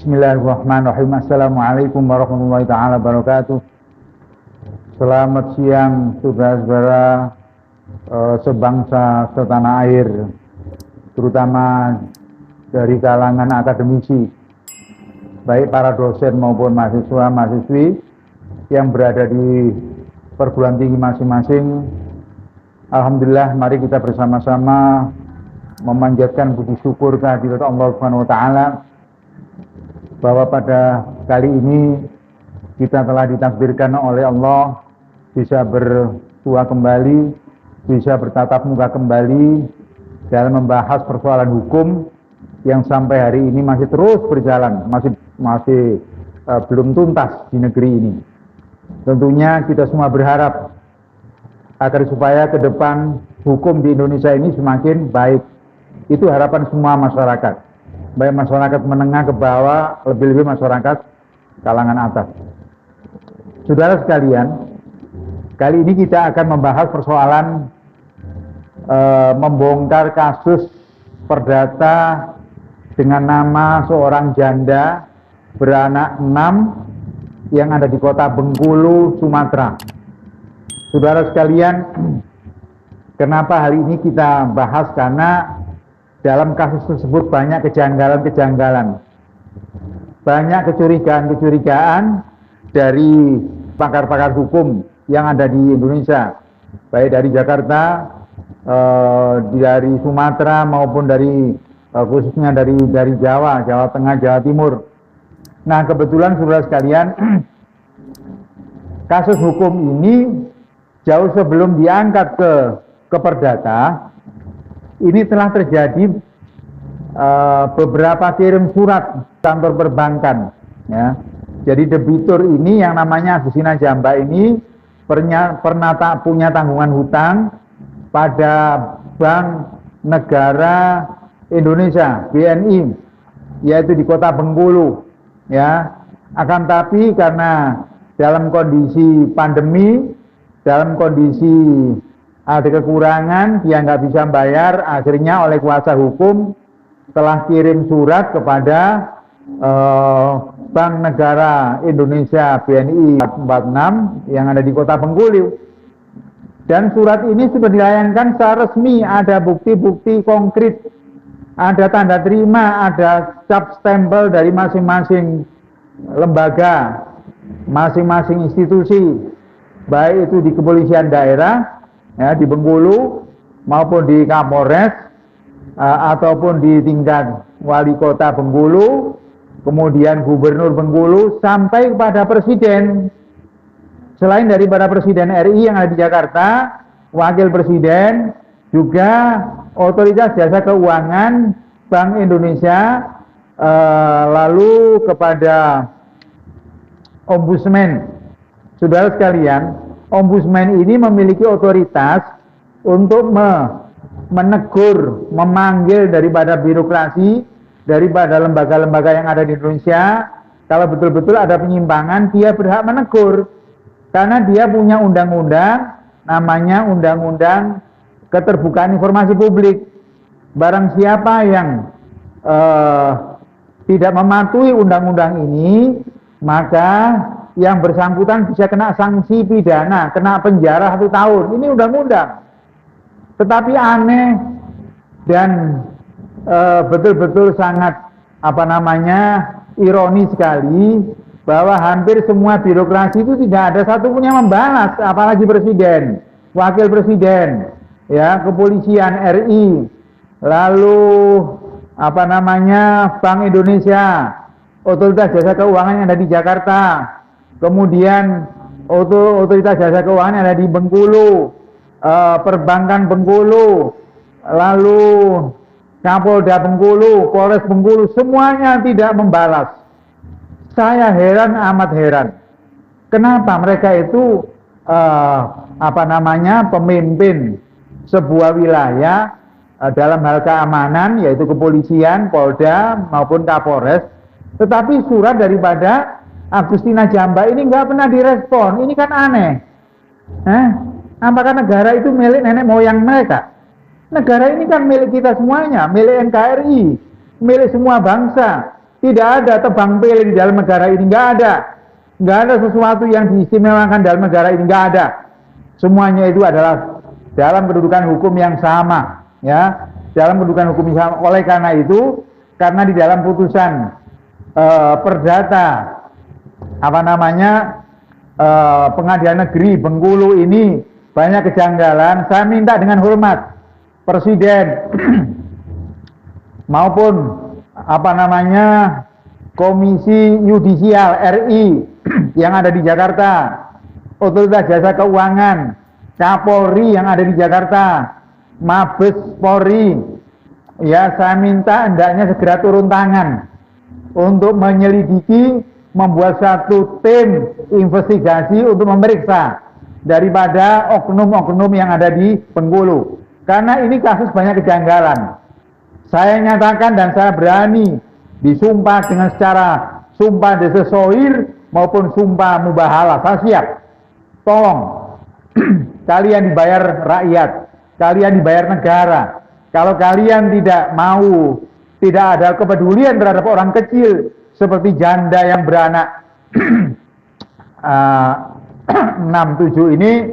Bismillahirrahmanirrahim. Assalamualaikum warahmatullahi ta'ala wabarakatuh. Selamat siang saudara-saudara sebangsa setanah air, terutama dari kalangan akademisi, baik para dosen maupun mahasiswa-mahasiswi yang berada di perguruan tinggi masing-masing. Alhamdulillah, mari kita bersama-sama memanjatkan puji syukur kehadirat Allah Subhanahu wa Ta'ala bahwa pada kali ini kita telah ditakdirkan oleh Allah bisa bertua kembali, bisa bertatap muka kembali dalam membahas persoalan hukum yang sampai hari ini masih terus berjalan, masih belum tuntas di negeri ini. Tentunya kita semua berharap agar supaya ke depan hukum di Indonesia ini semakin baik. Itu harapan semua masyarakat, baik masyarakat menengah ke bawah, lebih-lebih masyarakat kalangan atas. Saudara sekalian, kali ini kita akan membahas persoalan membongkar kasus perdata dengan nama seorang janda beranak 6 yang ada di kota Bengkulu, Sumatera. Saudara sekalian, kenapa hari ini kita bahas? Karena dalam kasus tersebut banyak kejanggalan-kejanggalan, banyak kecurigaan-kecurigaan dari pakar-pakar hukum yang ada di Indonesia, baik dari Jakarta, dari Sumatera maupun dari khususnya dari Jawa, Jawa Tengah, Jawa Timur. Nah, kebetulan saudara sekalian, kasus hukum ini jauh sebelum diangkat ke perdata, ini telah terjadi beberapa kirim surat kantor perbankan, ya. Jadi debitur ini yang namanya Agustina Jamba ini pernah punya tanggungan hutang pada Bank Negara Indonesia (BNI), yaitu di kota Bengkulu, ya. Akan tapi karena dalam kondisi pandemi, dalam kondisi ada kekurangan, dia nggak bisa bayar, akhirnya oleh kuasa hukum telah kirim surat kepada Bank Negara Indonesia BNI 46 yang ada di kota Bengkulu. Dan surat ini sudah dilayangkan secara resmi, ada bukti-bukti konkret, ada tanda terima, ada cap stempel dari masing-masing lembaga, masing-masing institusi, baik itu di kepolisian daerah, ya, di Bengkulu maupun di Kapolres ataupun di tingkat wali kota Bengkulu, kemudian gubernur Bengkulu sampai kepada presiden. Selain daripada presiden RI yang ada di Jakarta, wakil presiden, juga otoritas jasa keuangan Bank Indonesia, lalu kepada ombudsman. Saudara sekalian, ombudsman ini memiliki otoritas untuk menegur, memanggil daripada birokrasi, daripada lembaga-lembaga yang ada di Indonesia. Kalau betul-betul ada penyimpangan, dia berhak menegur. Karena dia punya undang-undang, namanya Undang-Undang Keterbukaan Informasi Publik. Barang siapa yang tidak mematuhi undang-undang ini, maka yang bersangkutan bisa kena sanksi pidana, kena penjara 1 tahun. Ini undang-undang. Tetapi aneh dan betul-betul sangat ironis sekali bahwa hampir semua birokrasi itu tidak ada satupun yang membalas, apalagi presiden, wakil presiden, ya, kepolisian RI, lalu Bank Indonesia, otoritas jasa keuangan yang ada di Jakarta, kemudian otoritas jasa keuangan yang ada di Bengkulu, perbankan Bengkulu, lalu Kapolda Bengkulu, Polres Bengkulu, semuanya tidak membalas. Saya heran, amat heran. Kenapa mereka itu pemimpin sebuah wilayah dalam hal keamanan, yaitu kepolisian, Polda maupun Kapolres, tetapi surat daripada Agustina Jamba ini nggak pernah direspon. Ini kan aneh. Apakah negara itu milik nenek moyang mereka? Negara ini kan milik kita semuanya, milik NKRI, milik semua bangsa. Tidak ada tebang pilih di dalam negara ini, nggak ada. Nggak ada sesuatu yang diistimewakan dalam negara ini, nggak ada. Semuanya itu adalah dalam kedudukan hukum yang sama, ya, dalam kedudukan hukum yang sama. Oleh karena itu, karena di dalam putusan perdata pengadilan negeri Bengkulu ini banyak kejanggalan, saya minta dengan hormat Presiden maupun Komisi Yudisial RI yang ada di Jakarta, Otoritas Jasa Keuangan, Kapolri yang ada di Jakarta, Mabes Polri, ya, saya minta hendaknya segera turun tangan untuk menyelidiki, membuat satu tim investigasi untuk memeriksa daripada oknum-oknum yang ada di Bengkulu. Karena ini kasus banyak kejanggalan. Saya nyatakan dan saya berani disumpah dengan secara sumpah desesoir maupun sumpah mubahalah. Saya siap. Tolong, kalian dibayar rakyat, kalian dibayar negara. Kalau kalian tidak mau, tidak ada kepedulian terhadap orang kecil seperti janda yang beranak 6-7 ini,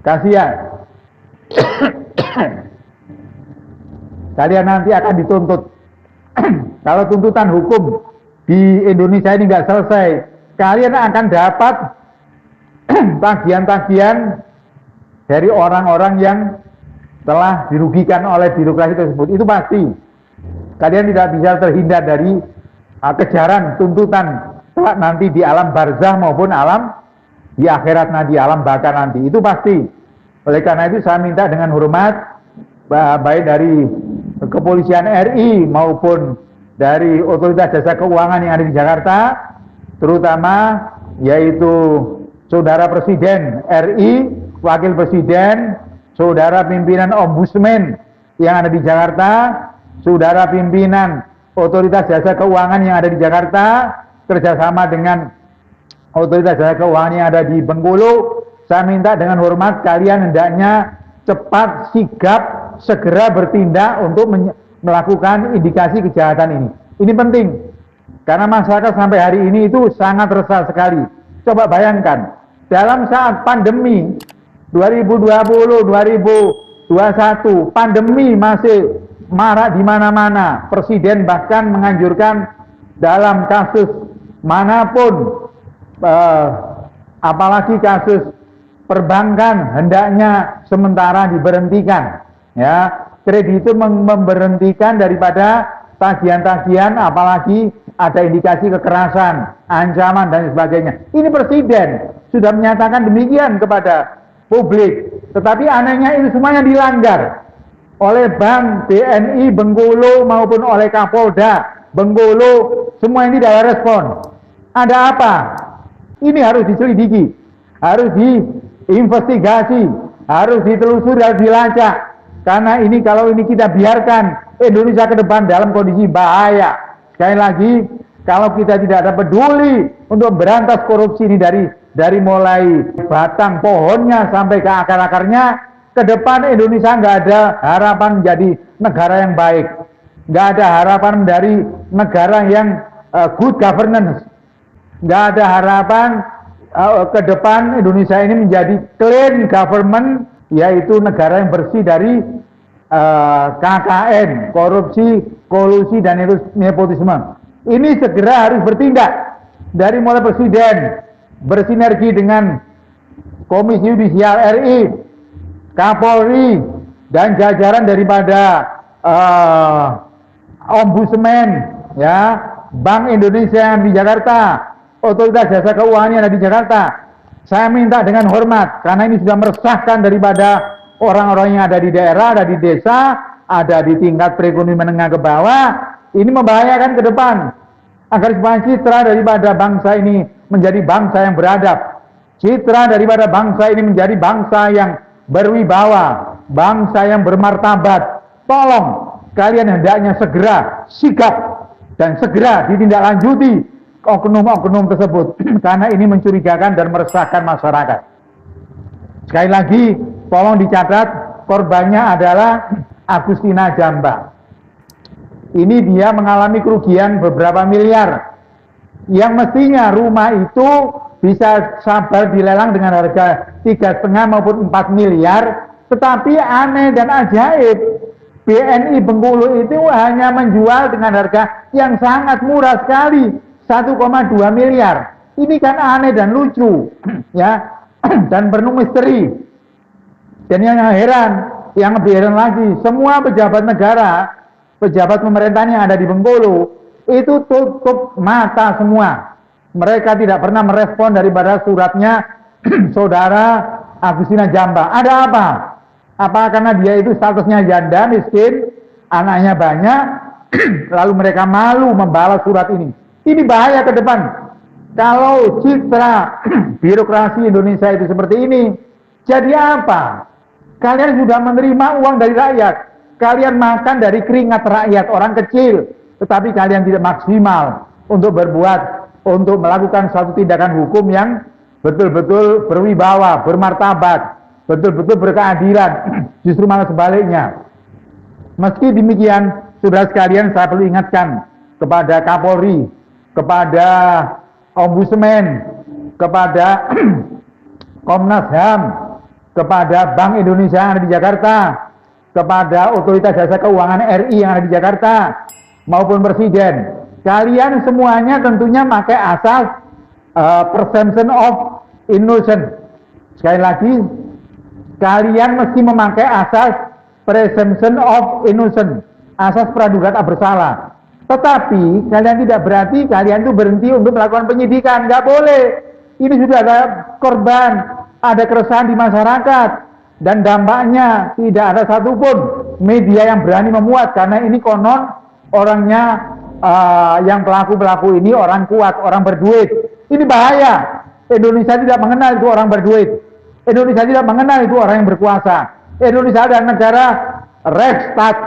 kasihan. Kalian nanti akan dituntut. Kalau tuntutan hukum di Indonesia ini nggak selesai, kalian akan dapat tagihan-tagihan dari orang-orang yang telah dirugikan oleh birokrasi tersebut. Itu pasti. Kalian tidak bisa terhindar dari kejaran tuntutan nanti di alam barzah maupun alam di akhirat nanti, alam baka nanti. Itu pasti. Oleh karena itu saya minta dengan hormat, baik dari Kepolisian RI maupun dari Otoritas Jasa Keuangan yang ada di Jakarta, terutama yaitu Saudara Presiden RI, Wakil Presiden, Saudara Pimpinan Ombudsman yang ada di Jakarta, Saudara Pimpinan Otoritas Jasa Keuangan yang ada di Jakarta, kerjasama dengan Otoritas Jasa Keuangan yang ada di Bengkulu. Saya minta dengan hormat kalian hendaknya cepat, sigap, segera bertindak untuk melakukan indikasi kejahatan ini. Ini penting, karena masyarakat sampai hari ini itu sangat resah sekali. Coba bayangkan, dalam saat pandemi 2020-2021, pandemi masih marak di mana-mana. Presiden bahkan menganjurkan dalam kasus manapun, apalagi kasus perbankan, hendaknya sementara diberhentikan, ya, kredit itu memberhentikan daripada tagihan-tagihan, apalagi ada indikasi kekerasan, ancaman dan sebagainya. Ini Presiden sudah menyatakan demikian kepada publik, tetapi anehnya itu semuanya dilanggar oleh Bank BNI Bengkulu maupun oleh Kapolda Bengkulu. Semua ini tidak ada respon. Ada apa? Ini harus diselidiki, harus diinvestigasi, harus ditelusuri, harus dilacak. Karena ini kalau ini kita biarkan, Indonesia ke depan dalam kondisi bahaya. Sekali lagi, kalau kita tidak ada peduli untuk berantas korupsi ini dari mulai batang pohonnya sampai ke akar-akarnya, ke depan Indonesia nggak ada harapan menjadi negara yang baik, nggak ada harapan dari negara yang good governance, nggak ada harapan ke depan Indonesia ini menjadi clean government, yaitu negara yang bersih dari KKN, korupsi, kolusi, dan nepotisme. Ini segera harus bertindak dari mulai Presiden bersinergi dengan Komisi Yudisial RI, Kapolri, dan jajaran daripada Ombudsman, ya, Bank Indonesia yang di Jakarta, Otoritas Jasa Keuangan yang ada di Jakarta. Saya minta dengan hormat, karena ini sudah meresahkan daripada orang-orang yang ada di daerah, ada di desa, ada di tingkat perekonomian menengah ke bawah. Ini membahayakan ke depan, agar supaya citra daripada bangsa ini menjadi bangsa yang beradab, citra daripada bangsa ini menjadi bangsa yang berwibawa, bangsa yang bermartabat. Tolong kalian hendaknya segera sikap dan segera ditindaklanjuti oknum-oknum tersebut, karena ini mencurigakan dan meresahkan masyarakat. Sekali lagi, tolong dicatat, korbannya adalah Agustina Jamba. Ini dia mengalami kerugian beberapa miliar. Yang mestinya rumah itu bisa sabar dilelang dengan harga 3,5 maupun 4 miliar, tetapi aneh dan ajaib, BNI Bengkulu itu hanya menjual dengan harga yang sangat murah sekali, 1,2 miliar. Ini kan aneh dan lucu, ya, dan penuh misteri. Dan yang heran, yang lebih heran lagi, semua pejabat negara, pejabat pemerintahan yang ada di Bengkulu itu tutup mata semua. Mereka tidak pernah merespon daripada suratnya saudara Agustina Jamba. Ada apa? Apa karena dia itu statusnya janda, miskin, anaknya banyak, lalu mereka malu membalas surat ini. Ini bahaya ke depan. Kalau citra birokrasi Indonesia itu seperti ini, jadi apa? Kalian sudah menerima uang dari rakyat, kalian makan dari keringat rakyat, orang kecil, tetapi kalian tidak maksimal untuk berbuat, untuk melakukan suatu tindakan hukum yang betul-betul berwibawa, bermartabat, betul-betul berkeadilan. Justru malah sebaliknya. Meski demikian, saudara sekalian, saya perlu ingatkan kepada Kapolri, kepada Ombudsman, kepada Komnas HAM, kepada Bank Indonesia yang ada di Jakarta, kepada Otoritas Jasa Keuangan RI yang ada di Jakarta, maupun Presiden. Kalian semuanya tentunya pakai asas presumption of innocence. Sekali lagi, kalian mesti memakai asas presumption of innocence, asas praduga tak bersalah. Tetapi kalian tidak berarti kalian itu berhenti untuk melakukan penyidikan. Nggak boleh. Ini sudah ada korban, ada keresahan di masyarakat, dan dampaknya tidak ada satupun media yang berani memuat, karena ini konon orangnya, yang pelaku-pelaku ini orang kuat, orang berduit. Ini bahaya. Indonesia tidak mengenal itu orang berduit. Indonesia tidak mengenal itu orang yang berkuasa. Indonesia adalah negara Rechtsstaat.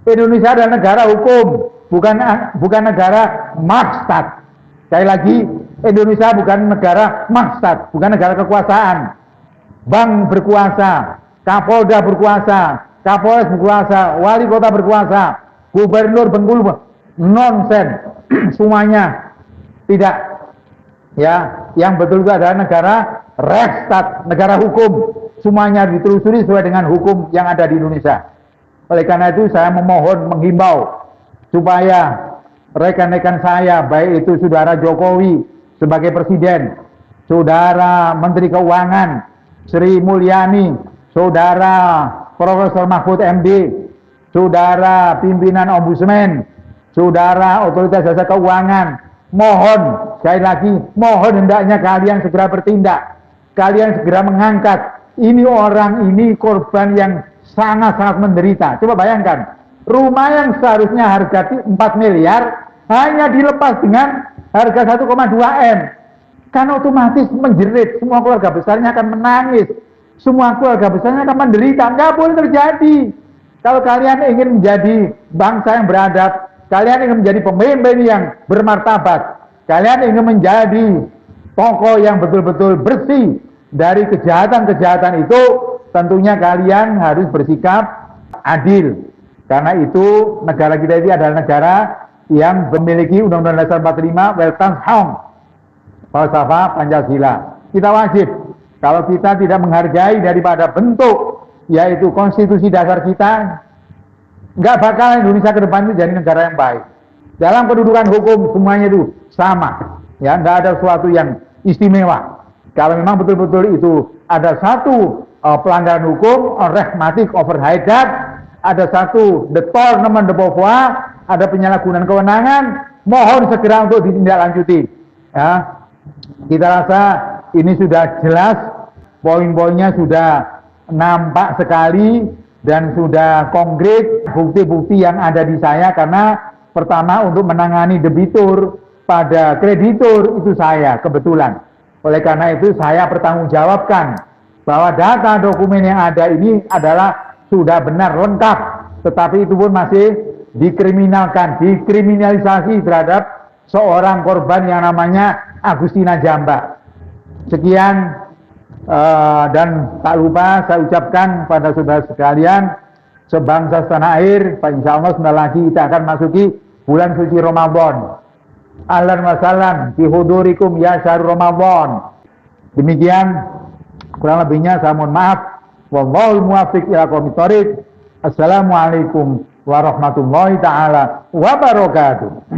Indonesia adalah negara hukum, bukan negara Marktstaat. Sekali lagi, Indonesia bukan negara Marktstaat, bukan negara kekuasaan. Bank berkuasa, Kapolda berkuasa, Kapolres berkuasa, wali kota berkuasa, gubernur Bengkulu, nonsen, semuanya tidak. Ya, yang betul itu adalah negara Rechtsstaat, negara hukum. Semuanya ditelusuri sesuai dengan hukum yang ada di Indonesia. Oleh karena itu saya memohon, menghimbau supaya rekan-rekan saya, baik itu saudara Jokowi sebagai presiden, saudara Menteri Keuangan Sri Mulyani, saudara Profesor Mahfud MD, saudara pimpinan Ombudsman, saudara Otoritas Jasa Keuangan, mohon, sekali lagi, mohon hendaknya kalian segera bertindak, kalian segera mengangkat. Ini orang, ini korban yang sangat-sangat menderita. Coba bayangkan, rumah yang seharusnya harga 4 miliar hanya dilepas dengan harga 1,2 M. Kan otomatis menjerit, semua keluarga besarnya akan menangis, semua keluarga besarnya akan menderita. Nggak boleh terjadi. Kalau kalian ingin menjadi bangsa yang beradab, kalian ingin menjadi pemimpin yang bermartabat, kalian ingin menjadi tokoh yang betul-betul bersih dari kejahatan-kejahatan itu, tentunya kalian harus bersikap adil. Karena itu negara kita ini adalah negara yang memiliki Undang-Undang Dasar 45, Weltanschauung, falsafah Pancasila. Kita wajib, kalau kita tidak menghargai daripada bentuk, yaitu konstitusi dasar kita, nggak bakal Indonesia ke depan itu jadi negara yang baik. Dalam kedudukan hukum semuanya itu sama, ya, nggak ada sesuatu yang istimewa. Kalau memang betul-betul itu ada satu pelanggaran hukum, rehmatik overhaidat, ada satu the tournament de pouvoir, ada penyalahgunaan kewenangan, mohon segera untuk ditindaklanjuti. Ya, kita rasa ini sudah jelas, poin-poinnya sudah nampak sekali dan sudah konkret bukti-bukti yang ada di saya. Karena pertama, untuk menangani debitur pada kreditur itu saya kebetulan. Oleh karena itu saya bertanggungjawabkan bahwa data dokumen yang ada ini adalah sudah benar lengkap, tetapi itu pun masih dikriminalisasi terhadap seorang korban yang namanya Agustina Jamba. Sekian, dan tak lupa saya ucapkan pada saudara sekalian, sebangsa setanah air, insya Allah sebentar lagi kita akan masuki bulan suci Ramadan. Ahlan wa sahlan fi hudurikum ya syahrul Ramadan. Demikian kurang lebihnya saya mohon maaf. Wallahul muwaffiq ila aqwamit thoriq. Assalamualaikum warahmatullahi taala wabarakatuh.